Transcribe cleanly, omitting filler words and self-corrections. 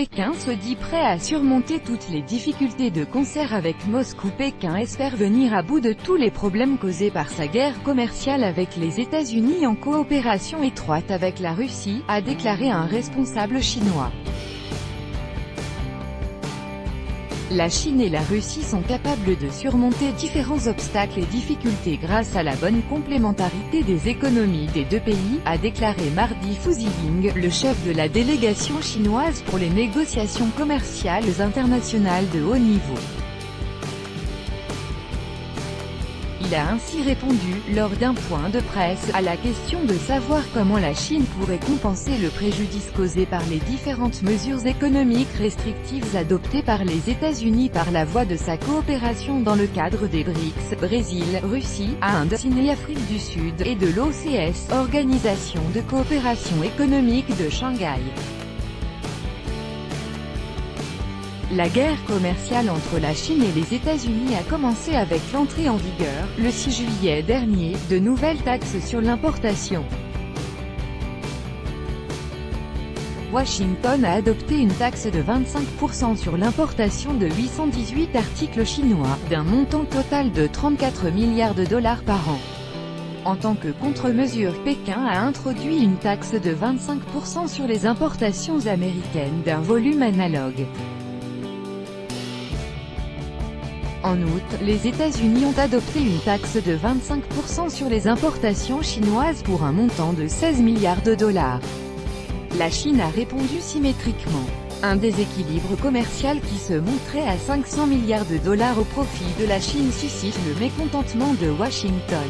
Pékin se dit prêt à surmonter toutes les difficultés de concert avec Moscou. Pékin espère venir à bout de tous les problèmes causés par sa guerre commerciale avec les États-Unis en coopération étroite avec la Russie, a déclaré un responsable chinois. La Chine et la Russie sont capables de surmonter différents obstacles et difficultés grâce à la bonne complémentarité des économies des deux pays, a déclaré mardi Fu Ziying, le chef de la délégation chinoise pour les négociations commerciales internationales de haut niveau. Il a ainsi répondu, lors d'un point de presse, à la question de savoir comment la Chine pourrait compenser le préjudice causé par les différentes mesures économiques restrictives adoptées par les États-Unis par la voie de sa coopération dans le cadre des BRICS, Brésil, Russie, Inde, Chine et Afrique du Sud, et de l'OCS, Organisation de coopération économique de Shanghai. La guerre commerciale entre la Chine et les États-Unis a commencé avec l'entrée en vigueur, le 6 juillet dernier, de nouvelles taxes sur l'importation. Washington a adopté une taxe de 25% sur l'importation de 818 articles chinois, d'un montant total de 34 milliards de dollars par an. En tant que contre-mesure, Pékin a introduit une taxe de 25% sur les importations américaines d'un volume analogue. En août, les États-Unis ont adopté une taxe de 25% sur les importations chinoises pour un montant de 16 milliards de dollars. La Chine a répondu symétriquement. Un déséquilibre commercial qui se montrait à 500 milliards de dollars au profit de la Chine suscite le mécontentement de Washington.